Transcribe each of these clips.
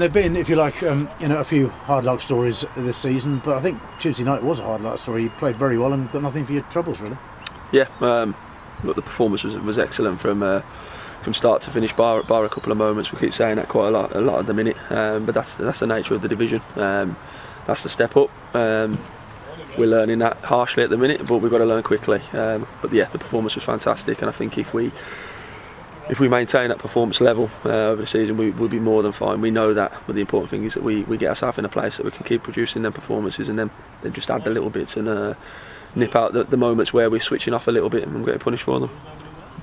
there've been, if you like, a few hard luck stories this season, but I think Tuesday night was a hard luck story. You played very well and got nothing for your troubles, really. Yeah, look, the performance was excellent from start to finish, bar a couple of moments. We keep saying that quite a lot at the minute, but that's the nature of the division. That's the step up. We're learning that harshly at the minute, but we've got to learn quickly. But yeah, the performance was fantastic, and I think if we maintain that performance level over the season, we'll be more than fine. We know that, but the important thing is that we get ourselves in a place that we can keep producing them performances, and then just add the little bits and nip out the moments where we're switching off a little bit and we're getting punished for them.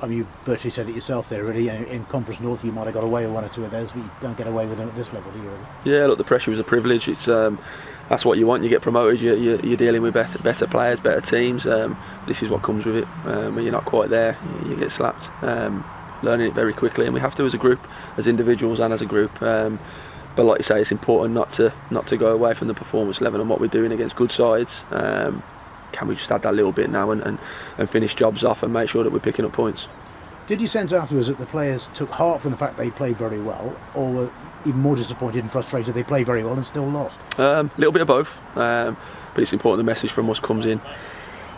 I mean, you virtually said it yourself there, really. In Conference North, you might have got away with one or two of those, but you don't get away with them at this level, do you, really? Yeah, look, the pressure is a privilege. It's that's what you want. You get promoted. You're dealing with better players, better teams. This is what comes with it. When you're not quite there, you get slapped. Learning it very quickly, and we have to as a group, as individuals and as a group. But like you say, it's important not to go away from the performance level and what we're doing against good sides. Can we just add that little bit now and finish jobs off and make sure that we're picking up points? Did you sense afterwards that the players took heart from the fact they played very well, or were even more disappointed and frustrated they played very well and still lost? A little bit of both, but it's important the message from us comes in,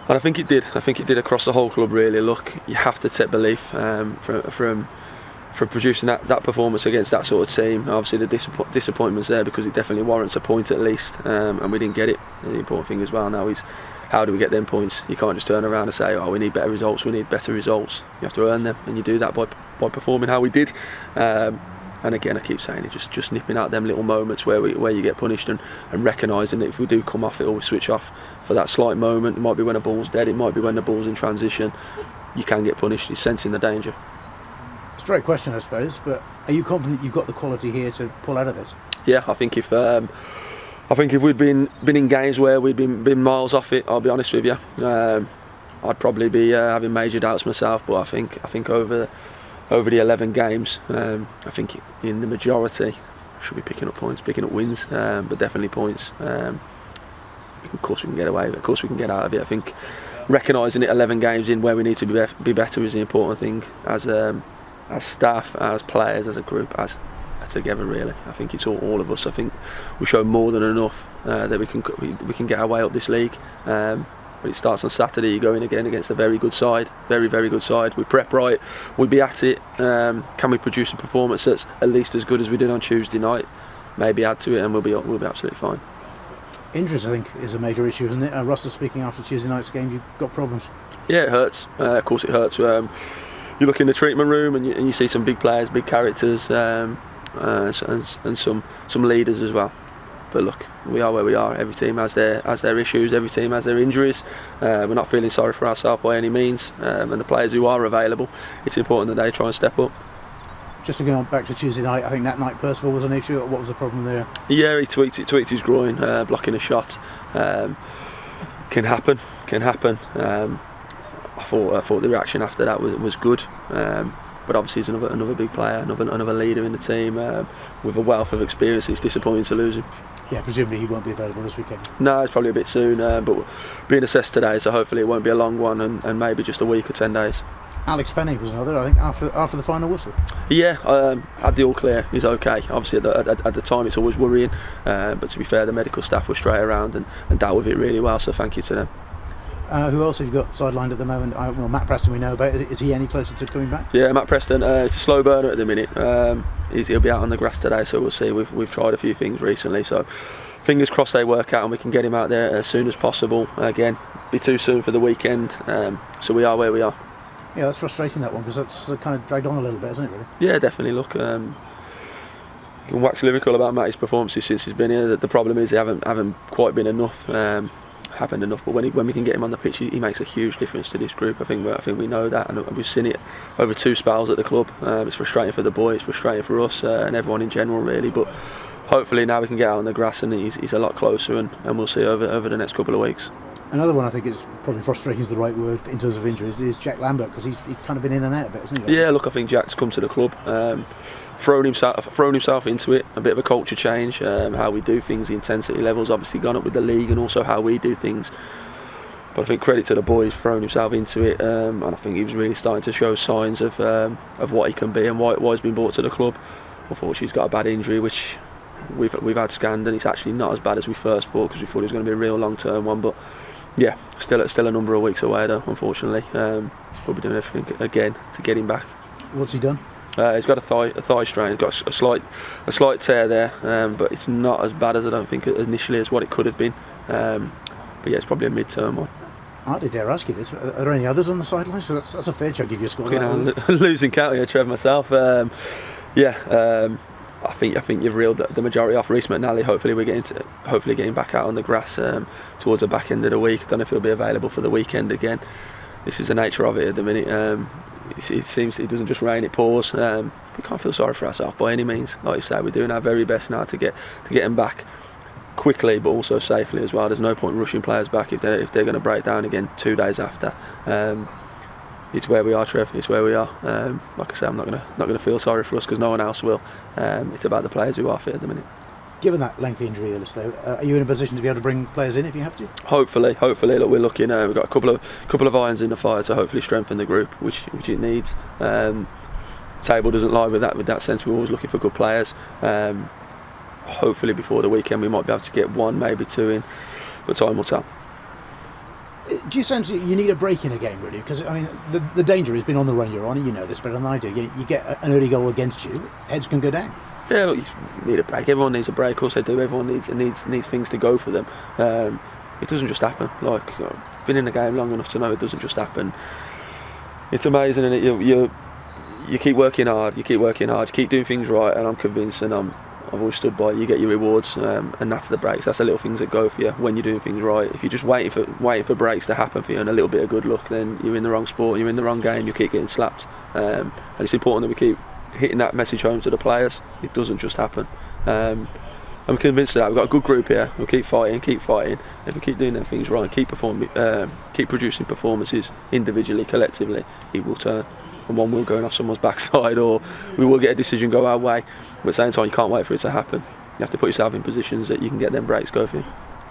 and I think it did. I think it did across the whole club, really. Look, you have to take belief from producing that performance against that sort of team. Obviously the disappointment's there because it definitely warrants a point at least, and we didn't get it. And the important thing as well now is, how do we get them points? You can't just turn around and say, we need better results, we need better results. You have to earn them, and you do that by performing how we did. And again, I keep saying it, just nipping out them little moments where you get punished and recognising that if we do come off it or we switch off for that slight moment, it might be when a ball's dead, it might be when the ball's in transition, you can get punished. It's sensing the danger. Straight question, I suppose, but are you confident you've got the quality here to pull out of this? Yeah, I think if we'd been in games where we'd been miles off it, I'll be honest with you, I'd probably be having major doubts myself. But I think over the 11 games, I think in the majority should be picking up points, picking up wins, but definitely points. Of course we can get away with it, of course we can get out of it. I think recognising it 11 games in where we need to be better is the important thing as staff, as players, as a group, as together, really. I think it's all of us. I think we show more than enough that we can get our way up this league. But it starts on Saturday. You go in again against a very good side, very good side. We prep right, we'll be at it. Can we produce a performance that's at least as good as we did on Tuesday night? Maybe add to it, and we'll be absolutely fine. Injuries, I think, is a major issue, isn't it? Russell speaking after Tuesday night's game, you've got problems. Yeah, it hurts. Of course, it hurts. You look in the treatment room and you see some big players, big characters. And some leaders as well. But look, we are where we are. Every team has their issues. Every team has their injuries. We're not feeling sorry for ourselves by any means. And the players who are available, it's important that they try and step up. Just to go back to Tuesday night, I think that night Percival was an issue. What was the problem there? Yeah, he tweaked his groin, blocking a shot. Can happen. I thought the reaction after that was good. But obviously he's another big player, another leader in the team with a wealth of experience. It's disappointing to lose him. Yeah, presumably he won't be available this weekend. No, it's probably a bit soon, but being assessed today, so hopefully it won't be a long one and maybe just a week or 10 days. Alex Penny was another, I think, after the final whistle. Yeah, had the all clear. He's okay. Obviously at the time it's always worrying, but to be fair, the medical staff were straight around and dealt with it really well, so thank you to them. Who else have you got sidelined at the moment? Well, Matt Preston we know about. Is he any closer to coming back? Yeah, Matt Preston, it's a slow burner at the minute. He'll be out on the grass today, so we'll see. We've tried a few things recently, so fingers crossed they work out and we can get him out there as soon as possible. Again, be too soon for the weekend, so we are where we are. Yeah, that's frustrating, that one, because that's kind of dragged on a little bit, isn't it, really? Yeah, definitely. Look, you can wax lyrical about Matty's performances since he's been here. The problem is they haven't quite been enough. Happened enough, but when we can get him on the pitch, he makes a huge difference to this group. I think we know that, and we've seen it over 2 spells at the club. It's frustrating for the boys, it's frustrating for us and everyone in general, really. But hopefully now we can get out on the grass and he's a lot closer, and we'll see over the next couple of weeks. Another one I think is probably frustrating is the right word in terms of injuries is Jack Lambert, because he's kind of been in and out a bit, hasn't he? Yeah, look, I think Jack's come to the club, thrown himself into it, a bit of a culture change, how we do things, the intensity levels obviously gone up with the league, and also how we do things. But I think credit to the boy, he's thrown himself into it, and I think he was really starting to show signs of what he can be and why he's been brought to the club. Unfortunately, he's got a bad injury, which we've had scanned, and it's actually not as bad as we first thought, because we thought it was going to be a real long-term one. But yeah, still a number of weeks away though, unfortunately. We'll be doing everything again to get him back. What's he done? He's got a thigh strain. He's got a slight tear there, but it's not as bad as I don't think initially as what it could have been. But yeah, it's probably a mid-term one. I dare ask you this: are there any others on the sidelines? So that's a fair chunk if you scored. Losing count here, Trev, myself. I think you've reeled the majority off. Reece McNally. Hopefully we're getting back out on the grass towards the back end of the week. I don't know if he'll be available for the weekend again. This is the nature of it at the minute. It seems it doesn't just rain, it pours. We can't feel sorry for ourselves by any means. Like you say, we're doing our very best now to get them back quickly, but also safely as well. There's no point rushing players back if they're going to break down again 2 days after. It's where we are, Trev. It's where we are. Like I say, I'm not going to feel sorry for us, because no one else will. It's about the players who are fit at the minute. Given that lengthy injury list, though, are you in a position to be able to bring players in if you have to? Hopefully. Look, we're looking. We've got a couple of irons in the fire to hopefully strengthen the group, which it needs. Table doesn't lie with that sense. We're always looking for good players. Hopefully before the weekend we might be able to get one, maybe two in, but time will tell. Do you sense you need a break in a game, really? Because I mean, the danger has been on the run you're on, and you know this better than I do. You get an early goal against you, heads can go down. Yeah, look, you need a break. Everyone needs a break. Of course they do. Everyone needs things to go for them. It doesn't just happen. Like, I've been in the game long enough to know it doesn't just happen. It's amazing, and you keep working hard. You keep doing things right, and I'm convinced, and I've always stood by it. You get your rewards, and that's the breaks. That's the little things that go for you when you're doing things right. If you're just waiting for breaks to happen for you and a little bit of good luck, then you're in the wrong sport. You're in the wrong game. You keep getting slapped, and it's important that we keep hitting that message home to the players. It doesn't just happen. I'm convinced of that. We've got a good group here. We'll keep fighting. If we keep doing them things right, keep producing performances individually, collectively, it will turn. And one will go off someone's backside, or we will get a decision go our way. But at the same time, you can't wait for it to happen. You have to put yourself in positions that you can get them breaks go for you.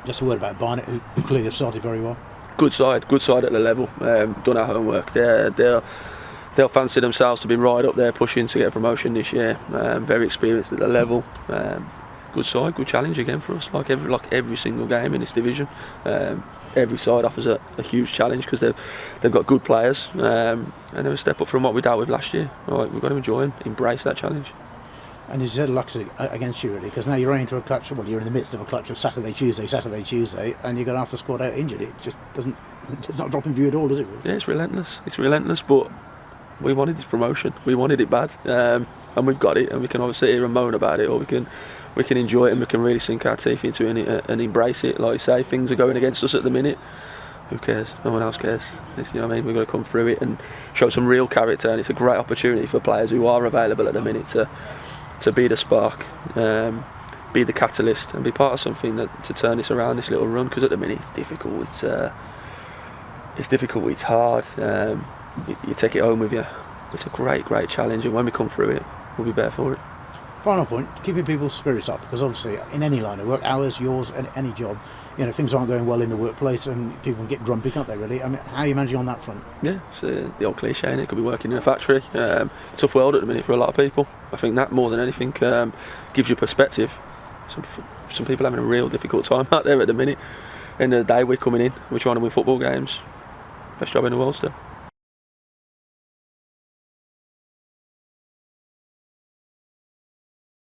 Just a word about Barnet, who clearly have started very well. Good side at the level. Done our homework. They'll fancy themselves to be right up there pushing to get a promotion this year. Very experienced at the level. Good side, good challenge again for us. Like every single game in this division, every side offers a huge challenge, because they've got good players, and they're a step up from what we dealt with last year. Right, we've got to enjoy and embrace that challenge. And as you said, luck's against you, really, because now you're running into a clutch. Well, you're in the midst of a clutch of Saturday, Tuesday, and you've got half the squad out injured. It just doesn't. It's not dropping view at all, does it? Really? Yeah, it's relentless. But we wanted this promotion. We wanted it bad, and we've got it. And we can obviously sit here and moan about it, or we can enjoy it, and we can really sink our teeth into it and embrace it. Like you say, things are going against us at the minute. Who cares? No one else cares. You know what I mean? We've got to come through it and show some real character, and it's a great opportunity for players who are available at the minute to be the spark, be the catalyst, and be part of something to turn this around, this little run. Because at the minute it's difficult. It's difficult. It's hard. You take it home with you. It's a great challenge, and when we come through it, we'll be better for it. Final point, keeping people's spirits up, because obviously in any line of work, ours, yours, any job, things aren't going well in the workplace, and people can get grumpy, can't they, really? I mean, how are you managing on that front? Yeah, it's the old cliche, and it could be working in a factory. Tough world at the minute for a lot of people. I think that more than anything gives you perspective. Some people are having a real difficult time out there at the minute. End of the day, we're coming in, we're trying to win football games. Best job in the world still.